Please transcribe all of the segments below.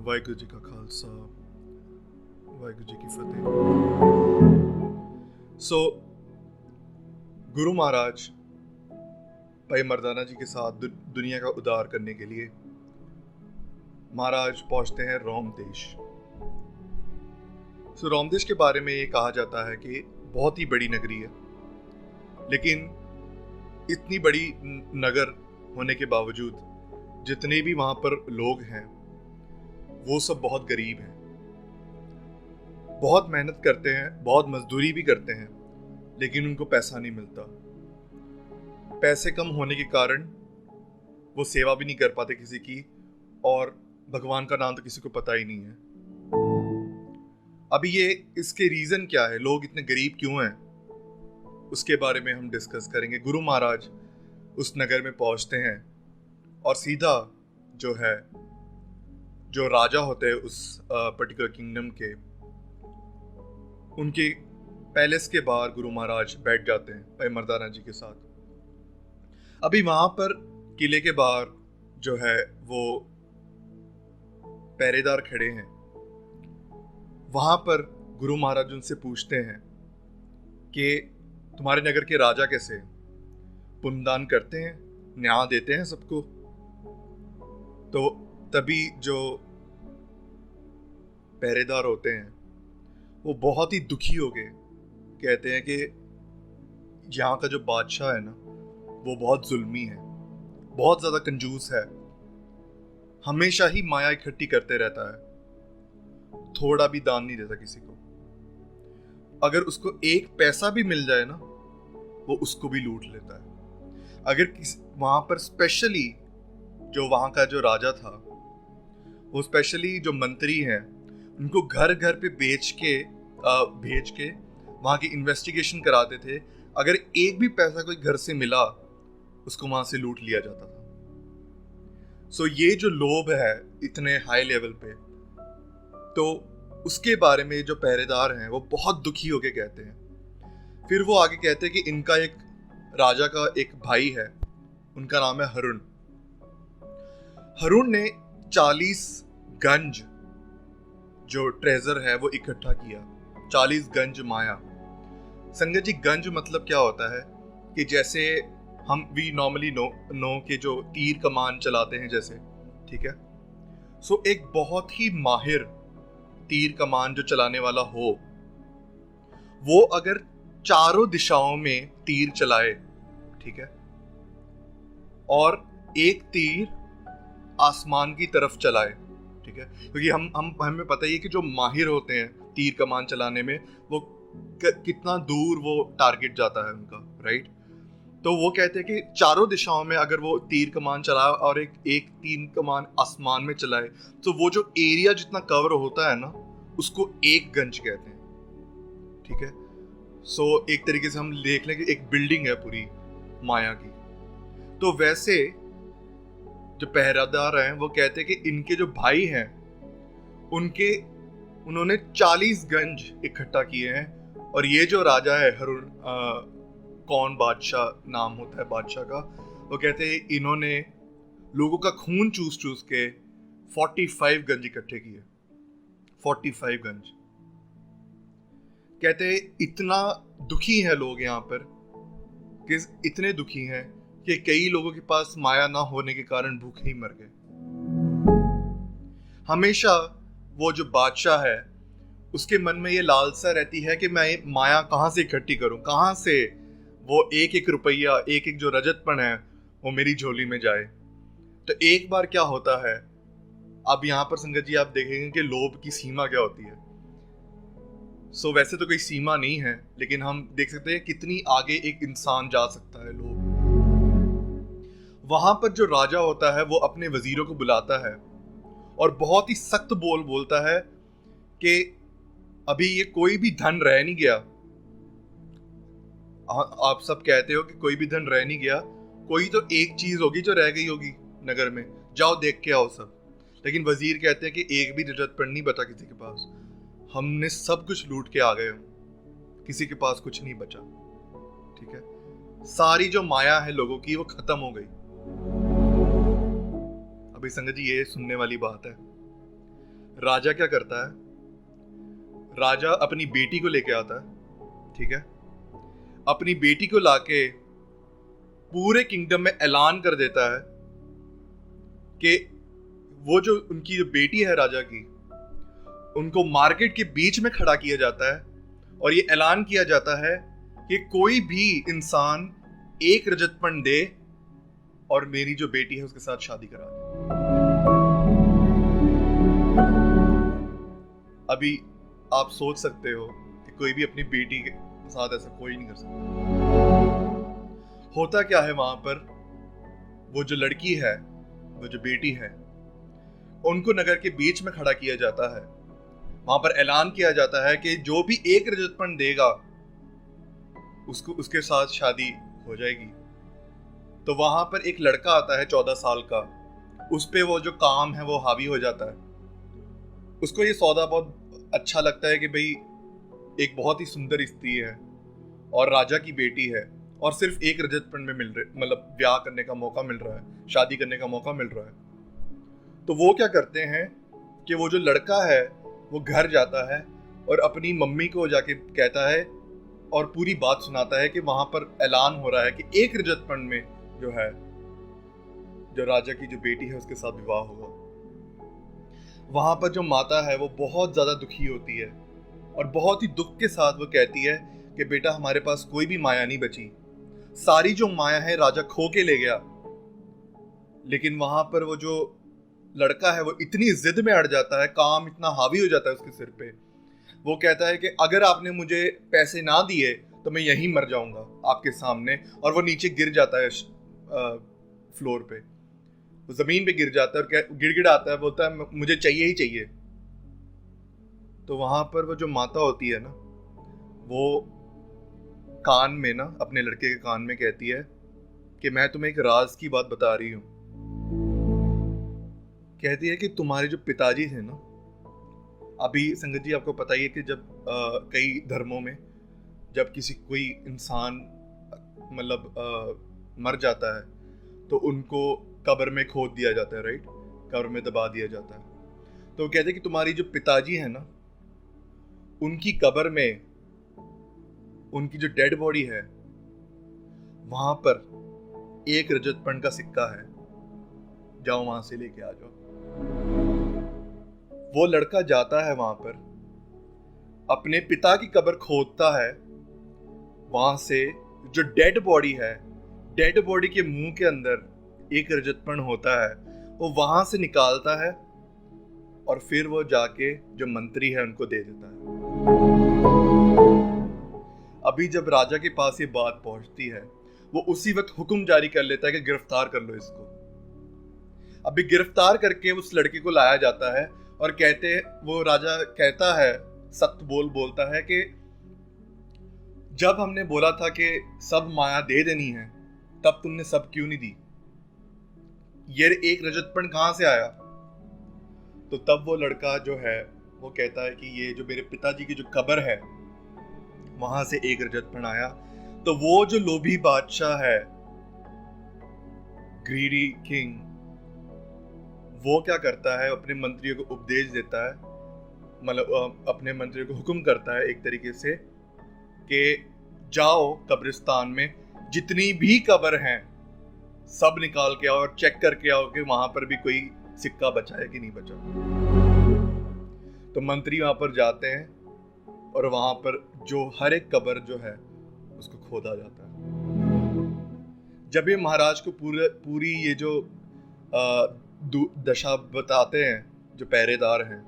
वाहिगुरू जी का खालसा, वाहिगुरू जी की फतेह। गुरु महाराज भाई मर्दाना जी के साथ दुनिया का उद्धार करने के लिए महाराज पहुंचते हैं रोम देश। रोम देश के बारे में ये कहा जाता है कि बहुत ही बड़ी नगरी है, लेकिन इतनी बड़ी नगर होने के बावजूद जितने भी वहां पर लोग हैं वो सब बहुत गरीब हैं, बहुत मेहनत करते हैं, बहुत मजदूरी भी करते हैं, लेकिन उनको पैसा नहीं मिलता। पैसे कम होने के कारण वो सेवा भी नहीं कर पाते किसी की, और भगवान का नाम तो किसी को पता ही नहीं है। अभी ये इसके रीजन क्या है, लोग इतने गरीब क्यों हैं, उसके बारे में हम डिस्कस करेंगे। गुरु महाराज उस नगर में पहुंचते हैं और सीधा जो राजा होते हैं उस पर्टिकुलर किंगडम के, उनके पैलेस के बाहर गुरु महाराज बैठ जाते हैं भाई मर्दाना जी के साथ। अभी वहां पर किले के बाहर जो है वो पहरेदार खड़े हैं। वहां पर गुरु महाराज उनसे पूछते हैं कि तुम्हारे नगर के राजा कैसे हैं, पुण्यदान करते हैं, न्याय देते हैं सबको। तो तभी जो पहरेदार होते हैं वो बहुत ही दुखी हो गए, कहते हैं कि यहाँ का जो बादशाह है ना वो बहुत जुल्मी है, बहुत ज्यादा कंजूस है, हमेशा ही माया इकट्ठी करते रहता है, थोड़ा भी दान नहीं देता किसी को। अगर उसको एक पैसा भी मिल जाए ना वो उसको भी लूट लेता है। अगर वहां पर स्पेशली जो वहां का जो राजा था वो स्पेशली जो मंत्री हैं उनको घर घर पे भेज के वहां की इन्वेस्टिगेशन कराते थे। अगर एक भी पैसा कोई घर से मिला उसको वहां से लूट लिया जाता था। ये जो लोभ है इतने हाई लेवल पे, तो उसके बारे में जो पहरेदार हैं वो बहुत दुखी होके कहते हैं। फिर वो आगे कहते हैं कि इनका एक राजा का एक भाई है, उनका नाम है हरुण। हरुण ने 40 गंज जो ट्रेजर है वो इकट्ठा किया, 40 गंज माया। संगत जी, गंज मतलब क्या होता है कि जैसे हम वी नॉर्मली नो के जो तीर कमान चलाते हैं जैसे, ठीक है। एक बहुत ही माहिर तीर कमान जो चलाने वाला हो, वो अगर चारों दिशाओं में तीर चलाए, ठीक है, और एक तीर आसमान की तरफ चलाए, ठीक है, क्योंकि हमें पता ही है कि जो माहिर होते हैं तीर कमान चलाने में वो कितना दूर वो टारगेट जाता है उनका, राइट। तो वो कहते हैं कि चारों दिशाओं में अगर वो तीर कमान चलाए और एक तीर कमान आसमान में चलाए तो वो जो एरिया जितना कवर होता है ना उसको एक गंज कहते हैं, ठीक है। एक तरीके से हम देख लें कि एक बिल्डिंग है पूरी माया की। तो वैसे जो पहरेदार हैं वो कहते हैं कि इनके जो भाई हैं उन्होंने 40 गंज इकट्ठा किए हैं, और ये जो राजा है हरुण, कौन बादशाह नाम होता है बादशाह का, वो कहते हैं इन्होंने लोगों का खून चूस चूस के 45 गंज इकट्ठे किए। 45 गंज। कहते हैं इतना दुखी है लोग यहाँ पर, कि इतने दुखी हैं कि कई लोगों के पास माया ना होने के कारण भूखे ही मर गए। हमेशा वो जो बादशाह है उसके मन में ये लालसा रहती है कि मैं माया कहाँ से इकट्ठी करूं, कहाँ से वो एक एक रुपया, एक एक जो रजतपन है वो मेरी झोली में जाए। तो एक बार क्या होता है, अब यहाँ पर संगत जी आप देखेंगे कि लोभ की सीमा क्या होती है। वैसे तो कोई सीमा नहीं है, लेकिन हम देख सकते हैं कितनी आगे एक इंसान जा सकता है लोभ। वहां पर जो राजा होता है वो अपने वजीरों को बुलाता है और बहुत ही सख्त बोलता है कि अभी ये कोई भी धन रह नहीं गया। आप सब कहते हो कि कोई भी धन रह नहीं गया, कोई तो एक चीज होगी जो रह गई होगी नगर में, जाओ देख के आओ सब। लेकिन वजीर कहते हैं कि एक भी रजतपन नहीं बचा किसी के पास, हमने सब कुछ लूट के आ गए, किसी के पास कुछ नहीं बचा, ठीक है। सारी जो माया है लोगों की वो खत्म हो गई। अभी संगत जी ये सुनने वाली बात है। राजा क्या करता है, राजा अपनी बेटी को लेके आता है, ठीक है। अपनी बेटी को लाके पूरे किंगडम में ऐलान कर देता है कि वो जो उनकी जो बेटी है राजा की, उनको मार्केट के बीच में खड़ा किया जाता है और ये ऐलान किया जाता है कि कोई भी इंसान 1 रजत पन दे और मेरी जो बेटी है उसके साथ शादी करा दे। अभी आप सोच सकते हो कि कोई भी अपनी बेटी के साथ ऐसा कोई नहीं कर सकता। होता क्या है वहां पर, वो जो लड़की है, वो जो बेटी है, उनको नगर के बीच में खड़ा किया जाता है। वहां पर ऐलान किया जाता है कि जो भी 1 रजत पन देगा उसको उसके साथ शादी हो जाएगी। तो वहां पर एक लड़का आता है 14 साल का, उस पे वो जो काम है वो हावी हो जाता है। उसको ये सौदा बहुत अच्छा लगता है कि भाई एक बहुत ही सुंदर स्त्री है और राजा की बेटी है और सिर्फ 1 रजत पन में मतलब ब्याह करने का मौका मिल रहा है, शादी करने का मौका मिल रहा है। तो वो क्या करते हैं कि वो जो लड़का है वो घर जाता है और अपनी मम्मी को जाके कहता है और पूरी बात सुनाता है कि वहां पर ऐलान हो रहा है कि 1 रजत पन में जो है, जो राजा की जो बेटी है उसके साथ विवाह होगा। वहां पर जो माता है वो बहुत ज्यादा दुखी होती है और बहुत ही दुख के साथ वो कहती है कि बेटा हमारे पास कोई भी माया नहीं बची, सारी जो माया है राजा खो के ले गया। लेकिन वहां पर वो जो लड़का है वो इतनी जिद में अड़ जाता है, काम इतना हावी हो जाता है उसके सिर पे, वो कहता है कि अगर आपने मुझे पैसे ना दिए तो मैं यहीं मर जाऊंगा आपके सामने। और वो नीचे गिर जाता है फ्लोर पे, वो जमीन पे गिर जाता है और गिड़गिड़ाता है, बोलता है मुझे चाहिए ही चाहिए। तो वहां पर वो जो माता होती है ना, वो कान में ना, अपने लड़के के कान में कहती है कि मैं तुम्हें एक राज की बात बता रही हूँ। कहती है कि तुम्हारे जो पिताजी थे ना, अभी संगत जी आपको पता ही है कि जब कई धर्मों में जब कोई इंसान मतलब मर जाता है तो उनको कब्र में खोद दिया जाता है, राइट, कब्र में दबा दिया जाता है। तो वो कहते हैं कि तुम्हारी जो पिताजी है ना, उनकी कब्र में उनकी जो डेड बॉडी है वहां पर 1 रजत पन का सिक्का है, जाओ वहां से लेके आ जाओ। वो लड़का जाता है वहां पर, अपने पिता की कब्र खोदता है, वहां से जो डेड बॉडी है, डेड बॉडी के मुंह के अंदर 1 रजत पन होता है, वो वहां से निकालता है और फिर वो जाके जो मंत्री है उनको दे देता है। अभी जब राजा के पास ये बात पहुंचती है, वो उसी वक्त हुक्म जारी कर लेता है कि गिरफ्तार कर लो इसको। अभी गिरफ्तार करके उस लड़के को लाया जाता है और वो राजा कहता है, सत्य बोलता है कि जब हमने बोला था कि सब माया दे देनी है, तब तुमने सब क्यों नहीं दी? ये 1 रजत पन कहां से आया? तो तब वो लड़का जो है वो कहता है कि ये जो मेरे पिताजी की जो कब्र है वहां से 1 रजत पन आया। तो वो जो लोभी बादशाह है, ग्रीडी किंग, वो क्या करता है, अपने मंत्रियों को उपदेश देता है, मतलब अपने मंत्रियों को हुक्म करता है एक तरीके से कि जाओ कब्रिस्तान में जितनी भी कब्र हैं सब निकाल के आओ और चेक करके आओ कि वहां पर भी कोई सिक्का बचा है कि नहीं बचा। तो मंत्री वहां पर जाते हैं और वहां पर जो हर एक कब्र जो है उसको खोदा जाता है। जब ये महाराज को पूरी ये जो दशा बताते हैं जो पहरेदार हैं,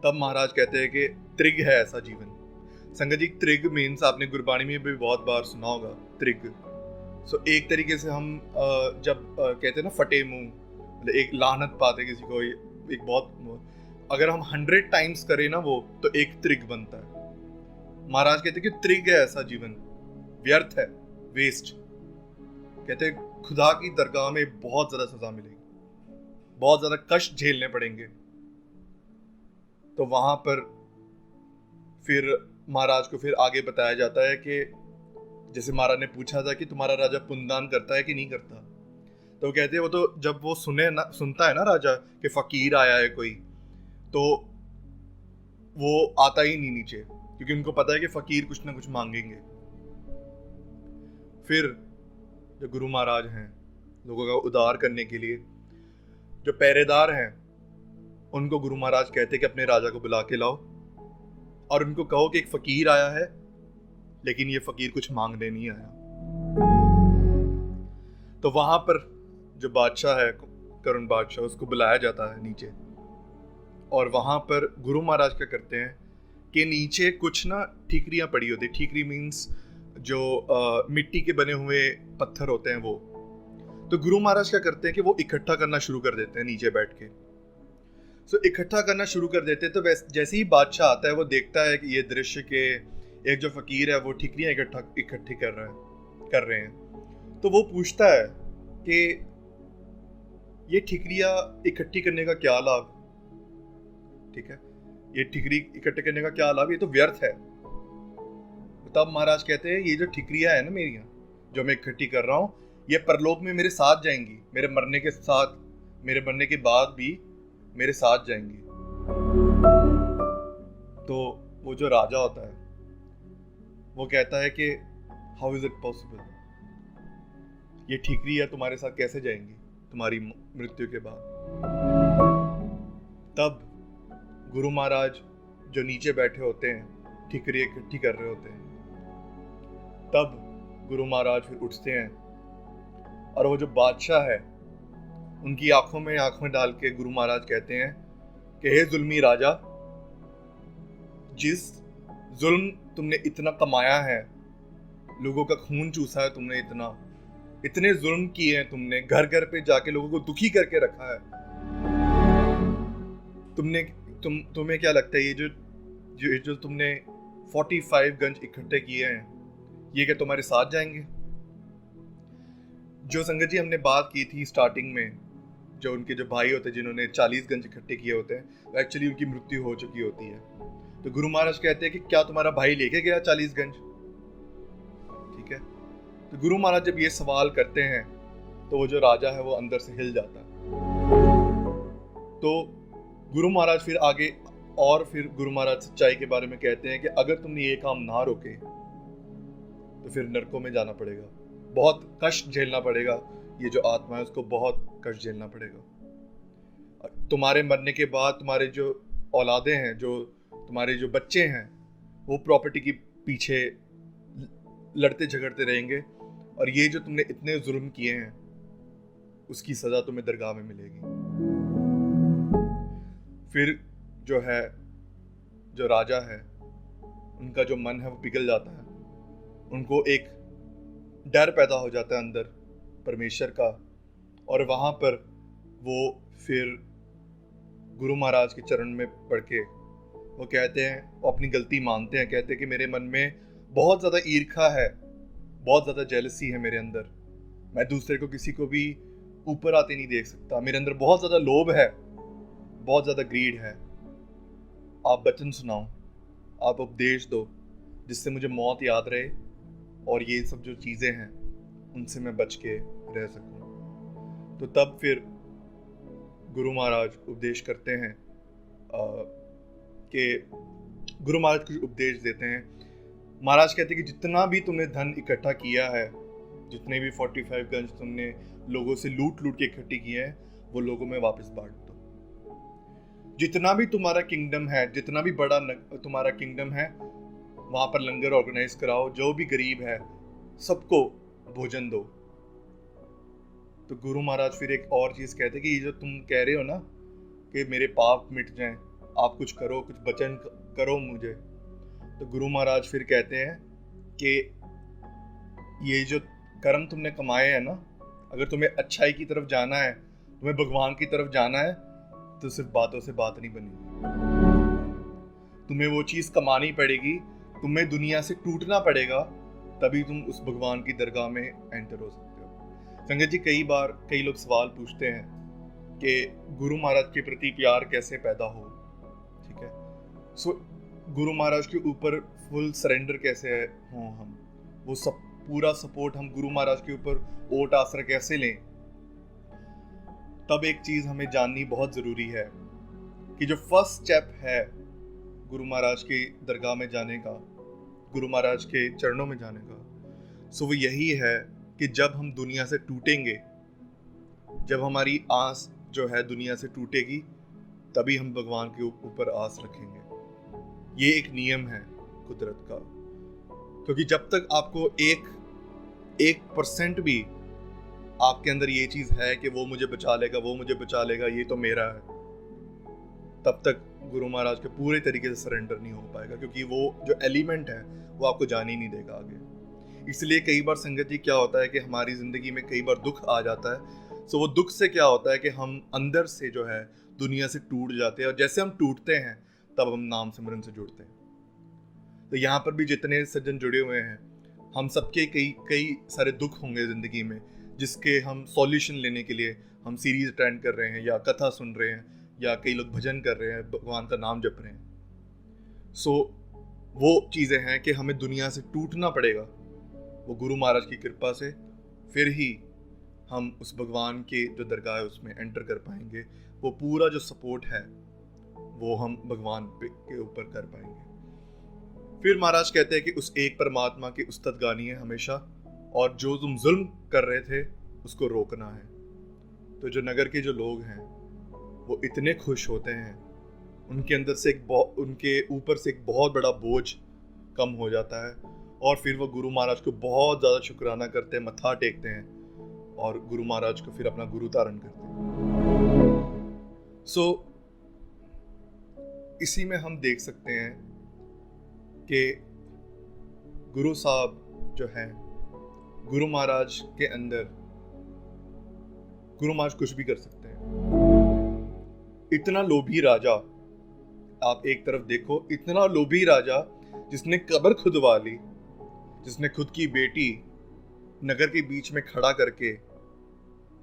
तब महाराज कहते हैं कि त्रिग है ऐसा जीवन। संगत जी, त्रिग मीन्स आपने गुरबाणी में भी बहुत बार सुना होगा, त्रिग। सो एक तरीके से हम जब कहते हैं ना फटे मुंह, मतलब एक लानत पाते किसी को, एक बहुत, अगर हम 100 टाइम्स करें ना वो, तो एक त्रिग बनता है। महाराज कहते हैं कि त्रिग है ऐसा जीवन, व्यर्थ है, वेस्ट। कहते हैं खुदा की दरगाह में बहुत ज्यादा सजा मिलेगी, बहुत ज्यादा कष्ट झेलने पड़ेंगे। तो वहां पर फिर महाराज को फिर आगे बताया जाता है कि जैसे महाराज ने पूछा था कि तुम्हारा राजा पुण्यदान करता है कि नहीं करता, तो कहते हैं वो तो जब वो सुनता है ना राजा कि फकीर आया है कोई, तो वो आता ही नहीं नीचे, क्योंकि उनको पता है कि फकीर कुछ ना कुछ मांगेंगे। फिर जो गुरु महाराज हैं, लोगों का उद्धार करने के लिए जो पहरेदार हैं, उनको गुरु महाराज कहते हैं कि अपने राजा को बुला के लाओ और उनको कहो कि एक फकीर आया है, लेकिन ये फकीर कुछ मांगने नहीं आया। तो वहां पर जो बादशाह है, करुण बादशाह, उसको बुलाया जाता है नीचे, और वहां पर गुरु महाराज क्या करते हैं कि नीचे कुछ ना ठीकरियां पड़ी होती। ठीकरी मीन्स जो मिट्टी के बने हुए पत्थर होते हैं वो। तो गुरु महाराज क्या करते हैं कि वो इकट्ठा करना शुरू कर देते हैं नीचे बैठ के। इकट्ठा करना शुरू कर देते हैं। तो जैसे ही बादशाह आता है, वो देखता है कि ये दृश्य के एक जो फकीर है वो ठीकरियां इकट्ठी कर रहे हैं। तो वो पूछता है कि ये ठीकरियां इकट्ठी करने का क्या लाभ, ठीक है, ये ठीकरी इकट्ठे करने का क्या लाभ, ये तो व्यर्थ है। तब महाराज कहते हैं ये जो ठीकरियां है ना मेरी, जो मैं इकट्ठी कर रहा हूँ, ये परलोक में मेरे साथ जाएंगी, मेरे मरने के बाद भी मेरे साथ जाएंगी। तो वो जो राजा होता है वो कहता है कि हाउ इज इट पॉसिबल, ये ठीकरियां तुम्हारे साथ कैसे जाएंगी तुम्हारी मृत्यु के बाद। तब गुरु महाराज जो नीचे बैठे होते हैं, ठीकरी इकट्ठी कर रहे होते हैं, तब गुरु महाराज फिर उठते हैं और वो जो बादशाह है उनकी आंखों में आंखें डाल के गुरु महाराज कहते हैं कि हे जुल्मी राजा, जिस जुल्म तुमने इतना कमाया है, लोगों का खून चूसा है तुमने, इतने जुल्म किए हैं तुमने, घर घर पे जाके लोगों को दुखी करके रखा है, तुम्हें क्या लगता है ये जो तुमने 45 गंज इकट्ठे किए हैं, ये क्या तुम्हारे साथ जाएंगे? जो संगत जी हमने बात की थी स्टार्टिंग में, जो उनके जो भाई होते हैं जिन्होंने 40 गंज इकट्ठे किए होते हैं, एक्चुअली उनकी मृत्यु हो चुकी होती है। तो गुरु महाराज कहते हैं कि क्या तुम्हारा भाई लेके गया 40 गंज? ठीक है। तो गुरु महाराज जब ये सवाल करते हैं तो वो जो राजा है वो अंदर से हिल जाता है। तो गुरु महाराज फिर आगे, और फिर गुरु महाराज सच्चाई के बारे में कहते हैं कि अगर तुमने ये काम ना रोके तो फिर नरकों में जाना पड़ेगा, बहुत कष्ट झेलना पड़ेगा, ये जो आत्मा है उसको बहुत कष्ट झेलना पड़ेगा। तुम्हारे मरने के बाद तुम्हारे जो औलादे हैं, जो तुम्हारे जो बच्चे हैं, वो प्रॉपर्टी के पीछे लड़ते झगड़ते रहेंगे, और ये जो तुमने इतने जुल्म किए हैं उसकी सजा तुम्हें दरगाह में मिलेगी। फिर जो राजा है, उनका जो मन है वो पिघल जाता है, उनको एक डर पैदा हो जाता है अंदर परमेश्वर का, और वहाँ पर वो फिर गुरु महाराज के चरण में पड़ के वो कहते हैं, वो अपनी गलती मानते हैं, कहते हैं कि मेरे मन में बहुत ज़्यादा ईर्खा है, बहुत ज़्यादा जेलसी है मेरे अंदर, मैं दूसरे को किसी को भी ऊपर आते नहीं देख सकता, मेरे अंदर बहुत ज़्यादा लोभ है, बहुत ज़्यादा ग्रीड है। आप वचन सुनाओ, आप उपदेश दो, जिससे मुझे मौत याद रहे और ये सब जो चीज़ें हैं उनसे मैं बच के रह सकूं। तो तब फिर गुरु महाराज उपदेश करते हैं कि गुरु महाराज कुछ उपदेश देते हैं। महाराज कहते हैं कि जितना भी तुमने धन इकट्ठा किया है, जितने भी 45 गंज तुमने लोगों से लूट के इकट्ठी किए हैं, वो लोगों में वापस बांट दो। जितना भी तुम्हारा किंगडम है, जितना भी बड़ा तुम्हारा किंगडम है, वहाँ पर लंगर ऑर्गेनाइज कराओ, जो भी गरीब है सबको भोजन दो। तो गुरु महाराज फिर एक और चीज़ कहते हैं कि ये जो तुम कह रहे हो ना कि मेरे पाप मिट जाएं, आप कुछ करो, कुछ वचन करो मुझे। तो गुरु महाराज फिर कहते हैं कि ये जो कर्म तुमने कमाए हैं ना, अगर तुम्हें अच्छाई की तरफ जाना है, तुम्हें भगवान की तरफ जाना है, तो सिर्फ बातों से बात नहीं बनेगी, तुम्हें वो चीज़ कमानी पड़ेगी, तुम्हें दुनिया से टूटना पड़ेगा, तभी तुम उस भगवान की दरगाह में एंटर हो सकते हो। संगत जी, कई बार कई लोग सवाल पूछते हैं कि गुरु महाराज के प्रति प्यार कैसे पैदा हो, ठीक है, गुरु महाराज के ऊपर फुल सरेंडर कैसे हो हम, वो सब पूरा सपोर्ट हम गुरु महाराज के ऊपर ओट आसरा कैसे लें। तब एक चीज़ हमें जाननी बहुत ज़रूरी है कि जो फर्स्ट स्टेप है गुरु महाराज की दरगाह में जाने का, गुरु महाराज के चरणों में जाने का, सो वो यही है कि जब हम दुनिया से टूटेंगे, जब हमारी आस जो है दुनिया से टूटेगी, तभी हम भगवान के ऊपर आस रखेंगे। ये एक नियम है कुदरत का, क्योंकि जब तक आपको 1% भी आपके अंदर ये चीज़ है कि वो मुझे बचा लेगा, वो मुझे बचा लेगा, ये तो मेरा है, तब तक गुरु महाराज के पूरे तरीके से सरेंडर नहीं हो पाएगा, क्योंकि वो जो एलिमेंट है वो आपको जाने ही नहीं देगा आगे। इसलिए कई बार संगत जी क्या होता है कि हमारी ज़िंदगी में कई बार दुख आ जाता है। सो वो दुख से क्या होता है कि हम अंदर से जो है दुनिया से टूट जाते हैं, और जैसे हम टूटते हैं तब हम नाम सिमरन से जुड़ते हैं। तो यहाँ पर भी जितने सज्जन जुड़े हुए हैं, हम सबके कई सारे दुख होंगे ज़िंदगी में, जिसके हम सॉल्यूशन लेने के लिए हम सीरीज अटेंड कर रहे हैं, या कथा सुन रहे हैं, या कई लोग भजन कर रहे हैं, भगवान का नाम जप रहे हैं। सो वो चीज़ें हैं कि हमें दुनिया से टूटना पड़ेगा, वो गुरु महाराज की कृपा से, फिर ही हम उस भगवान के जो दरगाह है उसमें एंटर कर पाएंगे। वो पूरा जो सपोर्ट है वो हम भगवान के ऊपर कर पाएंगे। फिर महाराज कहते हैं कि उस एक परमात्मा की उस्तत गानी है हमेशा, और जो तुम जुल्म कर रहे थे उसको रोकना है। तो जो नगर के जो लोग हैं वो इतने खुश होते हैं, उनके अंदर से उनके ऊपर से एक बहुत बड़ा बोझ कम हो जाता है, और फिर वो गुरु महाराज को बहुत ज़्यादा शुक्राना करते हैं, मत्था टेकते हैं, और गुरु महाराज को फिर अपना गुरु धारण करते हैं। सो इसी में हम देख सकते हैं कि गुरु साहब जो हैं, गुरु महाराज के अंदर गुरु महाराज कुछ भी कर सकते हैं। इतना लोभी राजा, आप एक तरफ देखो, इतना लोभी राजा जिसने कब्र खुदवा ली, जिसने खुद की बेटी नगर के बीच में खड़ा करके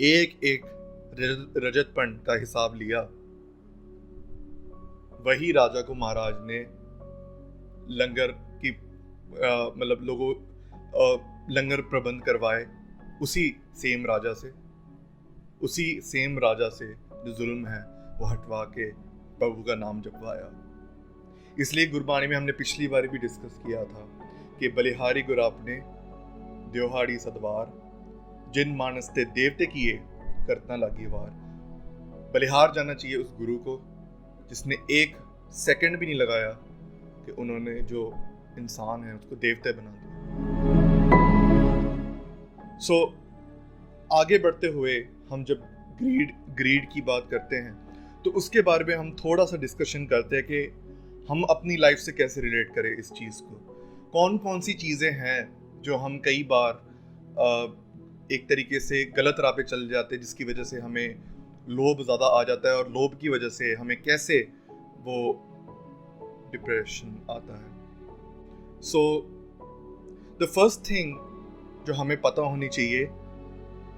एक एक रजतपण का हिसाब लिया, वही राजा को महाराज ने लंगर की मतलब लोगों लंगर प्रबंध करवाए, उसी सेम राजा से जो जुल्म है वो हटवा के प्रभु का नाम जपवाया। इसलिए गुरबाणी में हमने पिछली बार भी डिस्कस किया था कि बलिहारी गुरु आपने द्योहाड़ी सदवार, जिन मानस ते देवते किए करतना लागी वार। बलिहार जाना चाहिए उस गुरु को जिसने एक सेकंड भी नहीं लगाया कि उन्होंने जो इंसान है उसको देवते बना दिया। सो आगे बढ़ते हुए हम जब ग्रीड की बात करते हैं तो उसके बारे में हम थोड़ा सा डिस्कशन करते हैं कि हम अपनी लाइफ से कैसे रिलेट करें इस चीज़ को। कौन कौन सी चीज़ें हैं जो हम कई बार एक तरीके से गलत राह पे चल जाते हैं, जिसकी वजह से हमें लोभ ज़्यादा आ जाता है, और लोभ की वजह से हमें कैसे वो डिप्रेशन आता है। सो द फर्स्ट थिंग जो हमें पता होनी चाहिए,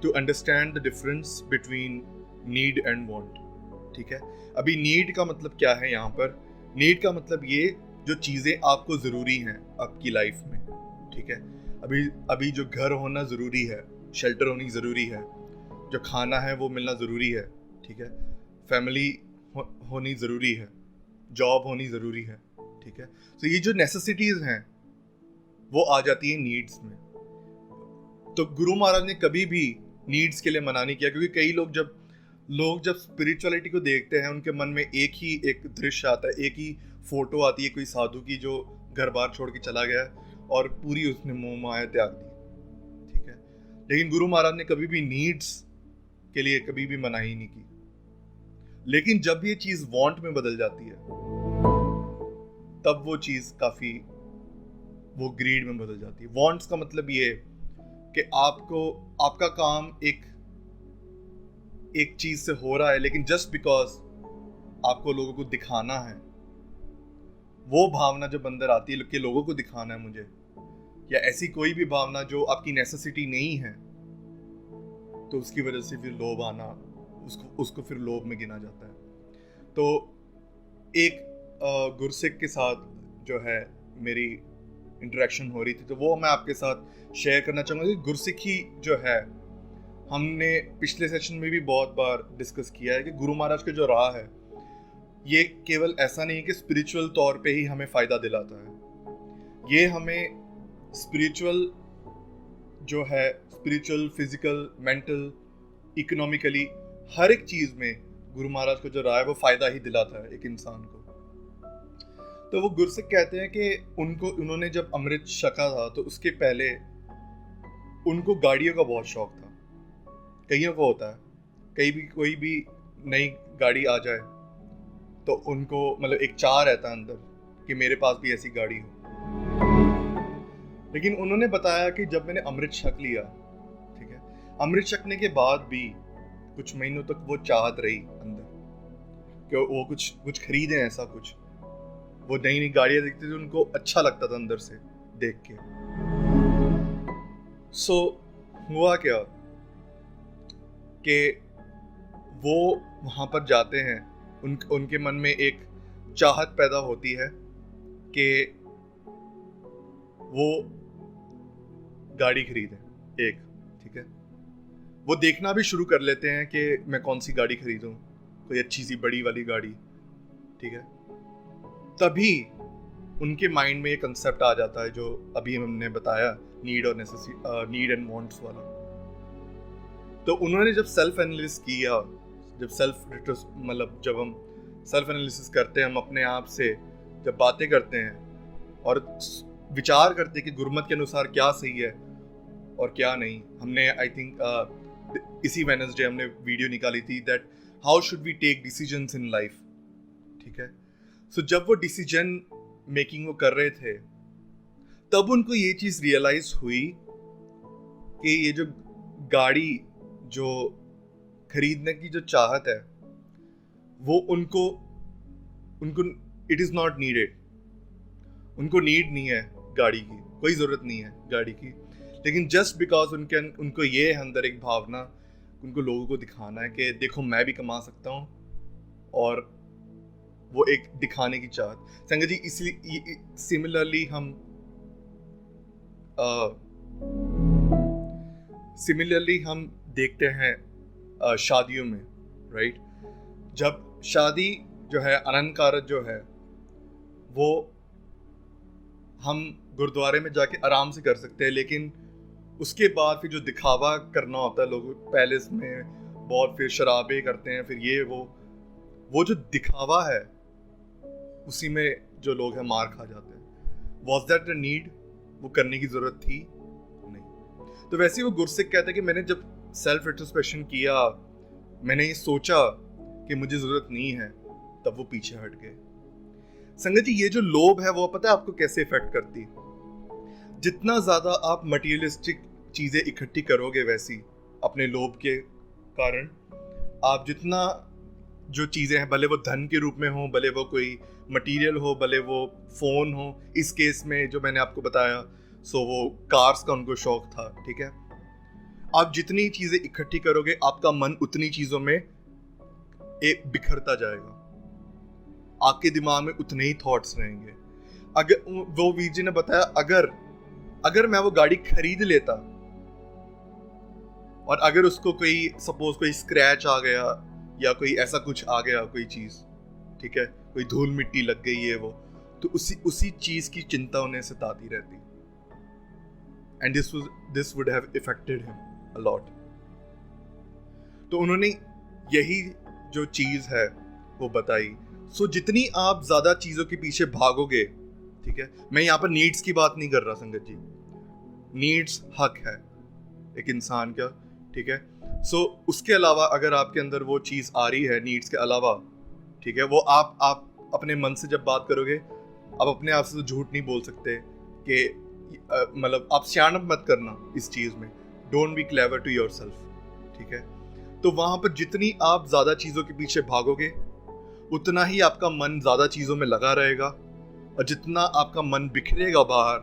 to understand the difference between need and want. ठीक है, अभी नीड का मतलब क्या है यहाँ पर? नीड का मतलब ये जो चीज़ें आपको ज़रूरी हैं आपकी लाइफ में। ठीक है, अभी जो घर होना ज़रूरी है, शेल्टर होनी ज़रूरी है, जो खाना है वो मिलना ज़रूरी है। ठीक है, फैमिली होनी ज़रूरी है, जॉब होनी ज़रूरी है। ठीक है, तो ये जो नेसेसिटीज़ हैं वो आ जाती है नीड्स में। तो गुरु महाराज ने कभी भी नीड्स के लिए मना नहीं किया, क्योंकि कई लोग जब स्पिरिचुअलिटी को देखते हैं उनके मन में एक दृश्य आता है, एक ही फोटो आती है कोई साधु की जो घर बार छोड़ के चला गया और पूरी उसने मोह माया त्याग दी। ठीक है, लेकिन गुरु महाराज ने कभी भी नीड्स के लिए कभी भी मनाही नहीं की। लेकिन जब ये चीज वांट में बदल जाती है तब वो चीज काफी वो ग्रीड में बदल जाती है। वांट्स का मतलब ये कि आपका काम एक चीज से हो रहा है, लेकिन जस्ट बिकॉज आपको लोगों को दिखाना है, वो भावना जब अंदर आती है कि लोगों को दिखाना है मुझे, या ऐसी कोई भी भावना जो आपकी नेसेसिटी नहीं है, तो उसकी वजह से फिर लोभ आना, उसको फिर लोभ में गिना जाता है। तो एक गुरसिक के साथ जो है मेरी इंटरेक्शन हो रही थी, तो वो मैं आपके साथ शेयर करना चाहूँगा कि गुरसिखी जो है, हमने पिछले सेशन में भी बहुत बार डिस्कस किया है कि गुरु महाराज की जो राह है ये केवल ऐसा नहीं है कि स्पिरिचुअल तौर पे ही हमें फ़ायदा दिलाता है, ये हमें स्पिरिचुअल जो है, स्पिरिचुअल, फिजिकल, मेंटल, इकोनॉमिकली, हर एक चीज़ में गुरु महाराज को जो राय वो फ़ायदा ही दिलाता है एक इंसान को। तो वो गुरसिक कहते हैं कि उन्होंने जब अमृत छका था तो उसके पहले उनको गाड़ियों का बहुत शौक था। कईयों को होता है, कोई भी नई गाड़ी आ जाए तो उनको मतलब एक चाह रहता है अंदर कि मेरे पास भी ऐसी गाड़ी हो। लेकिन उन्होंने बताया कि जब मैंने अमृत छक लिया, ठीक है, अमृत छकने के बाद भी कुछ महीनों तक वो चाहत रही अंदर कि वो कुछ खरीदें, ऐसा कुछ। वो नई नई गाड़ियां देखते थे, उनको अच्छा लगता था अंदर से देख के। हुआ क्या कि वो वहां पर जाते हैं, उनके मन में एक चाहत पैदा होती है कि वो गाड़ी खरीदें एक, ठीक है। वो देखना भी शुरू कर लेते हैं कि मैं कौन सी गाड़ी खरीदूं, कोई अच्छी सी बड़ी वाली गाड़ी, ठीक है। तभी उनके माइंड में ये कंसेप्ट आ जाता है जो अभी हमने बताया, नीड एंड वांट्स वाला। तो उन्होंने जब सेल्फ एनालिसिस किया, जब हम सेल्फ एनालिसिस करते हैं, हम अपने आप से जब बातें करते हैं और विचार करते हैं कि गुरमत के अनुसार क्या सही है और क्या नहीं। हमने आई थिंक इसी वेडनेसडे हमने वीडियो निकाली थी that how should we take decisions in life, ठीक है। सो जब वो डिसीजन मेकिंग वो कर रहे थे, तब उनको ये चीज रियलाइज हुई कि ये जो गाड़ी जो खरीदने की जो चाहत है वो उनको इट इज नॉट नीडेड। उनको नीड नहीं है गाड़ी की, कोई जरूरत नहीं है गाड़ी की। लेकिन जस्ट बिकॉज उनको ये है अंदर एक भावना, उनको लोगों को दिखाना है कि देखो मैं भी कमा सकता हूँ, और वो एक दिखाने की चाहत। संगत जी, इसलिए सिमिलरली हम देखते हैं शादियों में, राइट। जब शादी जो है, अलंकार जो है, वो हम गुरुद्वारे में जाके आराम से कर सकते हैं, लेकिन उसके बाद फिर जो दिखावा करना होता है, लोग पैलेस में बहुत फिर शराबे करते हैं, फिर ये वो जो दिखावा है उसी में जो लोग हैं मार खा जाते हैं। Was that a need? वो करने की जरूरत थी? नहीं। तो वैसे ही वो गुरसिक कहते हैं कि मैंने जब सेल्फ इंट्रोस्पेक्शन किया, मैंने ये सोचा कि मुझे जरूरत नहीं है, तब वो पीछे हट गए। संगत जी, ये जो लोभ है वो पता है आपको कैसे इफेक्ट करती? जितना ज्यादा आप मटेरियलिस्टिक चीजें इकट्ठी करोगे, वैसी अपने लोभ के कारण आप जितना जो चीजें हैं, भले वो धन के रूप में हो, भले वो कोई मटेरियल हो, भले वो फोन हो, इस केस में जो मैंने आपको बताया, सो वो कार्स का उनको शौक था, ठीक है। आप जितनी चीजें इकट्ठी करोगे, आपका मन उतनी चीजों में एक बिखरता जाएगा, आपके दिमाग में उतने ही थॉट्स रहेंगे। अगर वो वीर जी ने बताया, अगर मैं वो गाड़ी खरीद लेता और अगर उसको सपोज कोई स्क्रैच आ गया या कोई ऐसा कुछ आ गया, कोई चीज, ठीक है, कोई धूल मिट्टी लग गई है वो, तो उसी चीज की चिंता उन्हें सताती रहती। And this would have affected him a lot. तो उन्होंने यही जो चीज है वो बताई। सो जितनी आप ज्यादा चीजों के पीछे भागोगे, ठीक है, मैं यहाँ पर नीड्स की बात नहीं कर रहा संगत जी, नीड्स हक है एक इंसान का, ठीक है। सो उसके अलावा अगर आपके अंदर वो चीज आ रही है नीड्स के अलावा, ठीक है, वो आप अपने मन से जब बात करोगे, आप अपने आप से तो झूठ नहीं बोल सकते कि मतलब आप सियाणप मत करना इस चीज में, don't be clever to yourself, ठीक है। तो वहां पर जितनी आप ज्यादा चीजों के पीछे भागोगे, उतना ही आपका मन ज्यादा चीजों में लगा रहेगा, और जितना आपका मन बिखरेगा बाहर,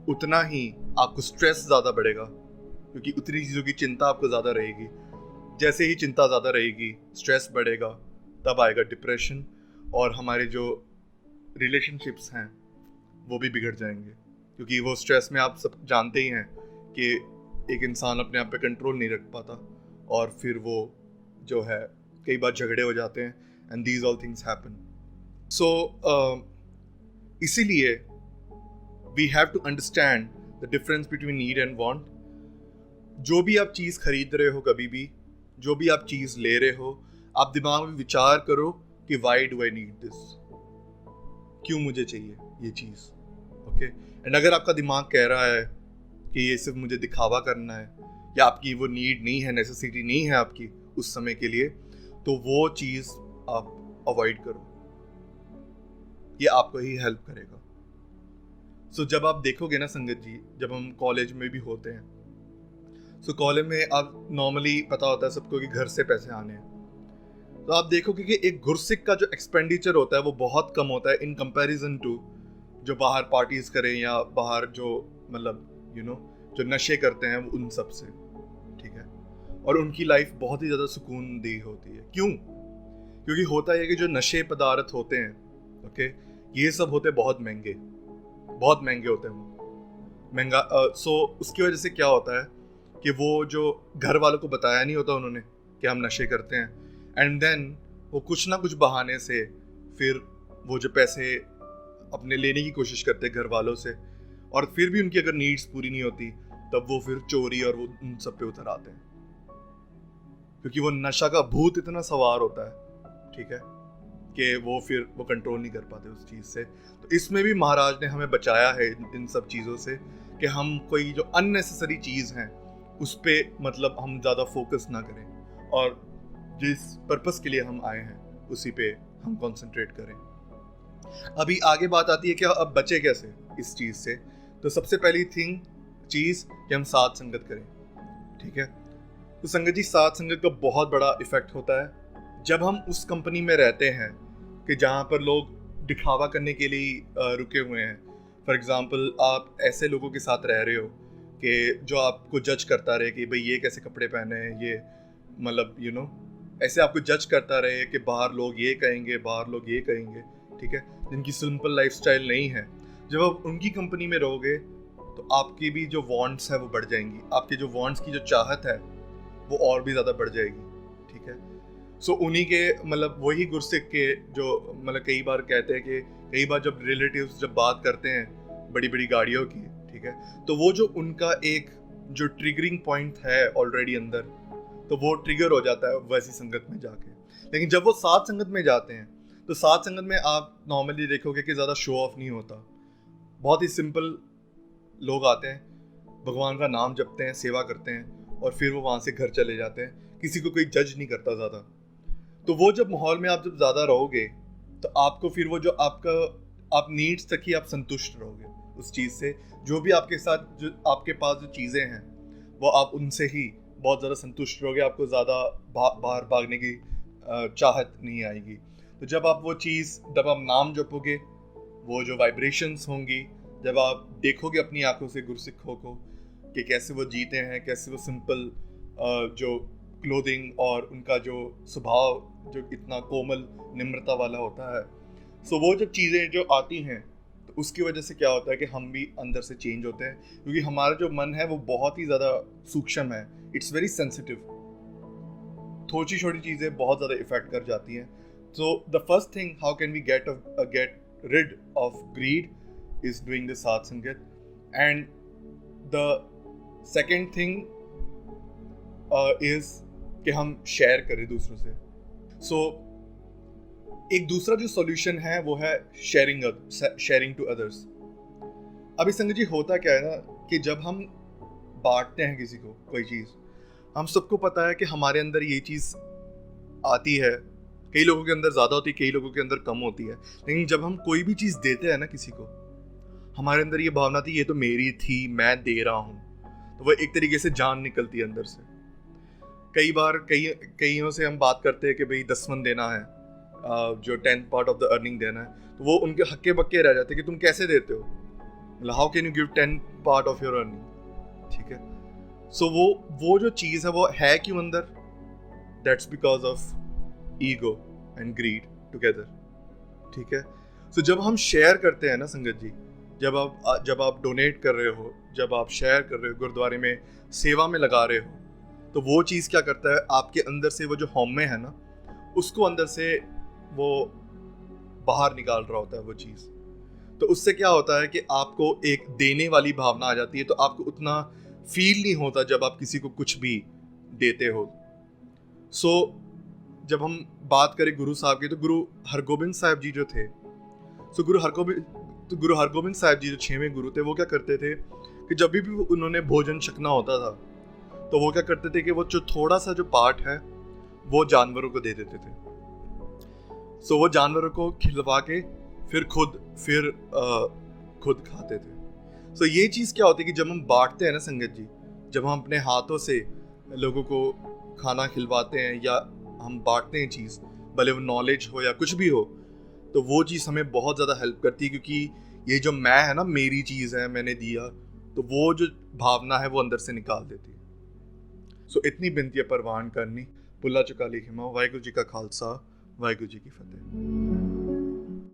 उतना ही आपको स्ट्रेस ज्यादा बढ़ेगा, क्योंकि उतनी चीजों की चिंता आपको ज्यादा रहेगी। जैसे ही चिंता ज्यादा रहेगी, स्ट्रेस बढ़ेगा, तब आएगा डिप्रेशन, और हमारे जो रिलेशनशिप्स हैं वो भी बिगड़ जाएंगे, क्योंकि वो स्ट्रेस में आप सब जानते ही हैं कि एक इंसान अपने आप पे कंट्रोल नहीं रख पाता, और फिर वो जो है कई बार झगड़े हो जाते हैं, and these all things happen. So इसीलिए we have to understand the difference between need and want. जो भी आप चीज़ खरीद रहे हो, कभी भी जो भी आप चीज़ ले रहे हो, आप दिमाग में विचार करो कि why do I need this, क्यों मुझे चाहिए ये चीज़. ओके, एंड अगर आपका दिमाग कह रहा है कि ये सिर्फ मुझे दिखावा करना है या आपकी वो नीड नहीं है, नेसेसिटी नहीं है आपकी उस समय के लिए, तो वो चीज़ आप अवॉइड करो. ये आपको ही हेल्प करेगा. सो जब आप देखोगे ना संगत जी, जब हम कॉलेज में भी होते हैं, सो कॉलेज में आप नॉर्मली पता होता है सबको कि घर से पैसे आने हैं, तो आप देखोगे कि एक गुरसिक का जो एक्सपेंडिचर होता है वो बहुत कम होता है इन कंपैरिजन टू जो बाहर पार्टीज करें या बाहर जो मतलब जो नशे करते हैं उन सब से. ठीक है, और उनकी लाइफ बहुत ही ज़्यादा सुकून दी होती है. क्यों? क्योंकि होता है कि जो नशे पदार्थ होते हैं, ओके, ये सब होते हैं बहुत महंगे होते हैं वो महंगा. सो उसकी वजह से क्या होता है कि वो जो घर वालों को बताया नहीं होता उन्होंने कि हम नशे करते हैं, एंड देन वो कुछ ना कुछ बहाने से फिर वो जो पैसे अपने लेने की कोशिश करते हैं घर वालों से, और फिर भी उनकी अगर नीड्स पूरी नहीं होती तब वो फिर चोरी और वो उन सब पे उतर आते हैं, क्योंकि वो नशा का भूत इतना सवार होता है, ठीक है, कि वो कंट्रोल नहीं कर पाते उस चीज़ से. तो इसमें भी महाराज ने हमें बचाया है इन सब चीज़ों से कि हम कोई जो अननेसेसरी चीज़ हैं उस पे मतलब हम ज़्यादा फोकस ना करें, और जिस पर्पस के लिए हम आए हैं उसी पे हम कंसंट्रेट करें. अभी आगे बात आती है कि अब बचे कैसे इस चीज़ से. तो सबसे पहली चीज़ कि हम साथ संगत करें. ठीक है, तो संगत जी, साथ संगत का बहुत बड़ा इफेक्ट होता है जब हम उस कंपनी में रहते हैं कि जहाँ पर लोग दिखावा करने के लिए रुके हुए हैं. फॉर एग्जांपल, आप ऐसे लोगों के साथ रह रहे हो कि जो आपको जज करता रहे कि भाई ये कैसे कपड़े पहने हैं, ये मतलब ऐसे आपको जज करता रहे कि बाहर लोग ये कहेंगे, बाहर लोग ये कहेंगे, ठीक है, जिनकी सिंपल लाइफस्टाइल नहीं है. जब आप उनकी कंपनी में रहोगे तो आपकी भी जो वांट्स है वो बढ़ जाएंगी, आपके जो वांट्स की जो चाहत है वो और भी ज़्यादा बढ़ जाएगी. ठीक है, सो उन्हीं के मतलब वही गुरसिक के जो मतलब कई बार कहते हैं कि कई बार जब रिलेटिव्स जब बात करते हैं बड़ी बड़ी गाड़ियों की, ठीक है, तो वो जो उनका एक जो ट्रिगरिंग पॉइंट है ऑलरेडी अंदर, तो वो ट्रिगर हो जाता है वैसी संगत में जाके. लेकिन जब वो साथ संगत में जाते हैं तो साथ संगत में आप नॉर्मली देखोगे कि ज़्यादा शो ऑफ नहीं होता. बहुत ही सिंपल लोग आते हैं, भगवान का नाम जपते हैं, सेवा करते हैं, और फिर वो वहाँ से घर चले जाते हैं. किसी को कोई जज नहीं करता ज़्यादा. तो वो जब माहौल में आप जब ज़्यादा रहोगे तो आपको फिर वो जो आप नीड्स तक ही आप संतुष्ट रहोगे उस चीज़ से. जो भी आपके साथ जो आपके पास जो चीज़ें हैं वो आप उनसे ही बहुत ज़्यादा संतुष्ट रहोगे. आपको ज़्यादा बाहर भागने की चाहत नहीं आएगी. तो जब आप वो चीज़, जब आप नाम जपोगे, वो जो वाइब्रेशंस होंगी, जब आप देखोगे अपनी आंखों से गुरसिखों को कि कैसे वो जीते हैं, कैसे वो सिंपल जो क्लोथिंग और उनका जो स्वभाव जो इतना कोमल निम्रता वाला होता है, सो वो जब चीज़ें जो आती हैं तो उसकी वजह से क्या होता है कि हम भी अंदर से चेंज होते हैं, क्योंकि हमारा जो मन है वो बहुत ही ज़्यादा सूक्ष्म है. It's very sensitive. छोटी छोटी चीज़ें बहुत ज़्यादा इफेक्ट कर जाती हैं. So the first thing, how can we get rid of greed is doing the Sath Sangat. And the second thing is कि हम शेयर करें दूसरों से. So एक दूसरा जो सॉल्यूशन है वो है शेयरिंग टू अदर्स. अभी संगत जी होता क्या है ना कि जब हम बांटते हैं किसी को कोई चीज़, हम सबको पता है कि हमारे अंदर ये चीज़ आती है. कई लोगों के अंदर ज़्यादा होती है, कई लोगों के अंदर कम होती है. लेकिन जब हम कोई भी चीज़ देते हैं ना किसी को, हमारे अंदर ये भावना थी ये तो मेरी थी, मैं दे रहा हूँ, तो वो एक तरीके से जान निकलती है अंदर से. कई बार कईयों से हम बात करते हैं कि भाई 10 देना है, जो 10th part of the earning देना है, तो वो उनके हक्के बक्के रह जाते हैं कि तुम कैसे देते हो, मतलब how can you give 10 part of your earning. ठीक है, सो वो जो चीज़ है वो है क्यों अंदर, that's because of ego and greed together. ठीक है, सो जब हम शेयर करते हैं ना संगत जी, जब आप डोनेट कर रहे हो, जब आप शेयर कर रहे हो, गुरुद्वारे में सेवा में लगा रहे हो, तो वो चीज़ क्या करता है आपके अंदर से वो जो हौमे है ना उसको अंदर से वो बाहर निकाल रहा होता है वो चीज़। तो उससे क्या होता है कि आपको एक देने वाली भावना आ जाती है, तो आपको उतना फील नहीं होता जब आप किसी को कुछ भी देते हो। सो जब हम बात करें गुरु साहब की, तो गुरु हरगोबिंद साहब जी जो थे, गुरु हरगोबिंद साहब जी जो 6वें गुरु थे, वो क्या करते थे कि जब भी उन्होंने भोजन छकना होता था, तो वो क्या करते थे कि वो जो थोड़ा सा जो पार्ट है वो जानवरों को दे देते थे। सो वो जानवरों को खिलवा के फिर खुद खाते थे। सो ये चीज़ क्या होती है कि जब हम बांटते हैं ना संगत जी, जब हम अपने हाथों से लोगों को खाना खिलवाते हैं या हम बांटते हैं चीज़, भले वो नॉलेज हो या कुछ भी हो, तो वो चीज़ हमें बहुत ज़्यादा हेल्प करती है, क्योंकि ये जो मैं है ना, मेरी चीज़ है, मैंने दिया, तो वो जो भावना है वो अंदर से निकाल देती है। सो इतनी बिनती है परवान करनी, पुल्ला चुका ली खिमा। वाहिगुरू जी का खालसा, वाहिगुरू जी की फतेह।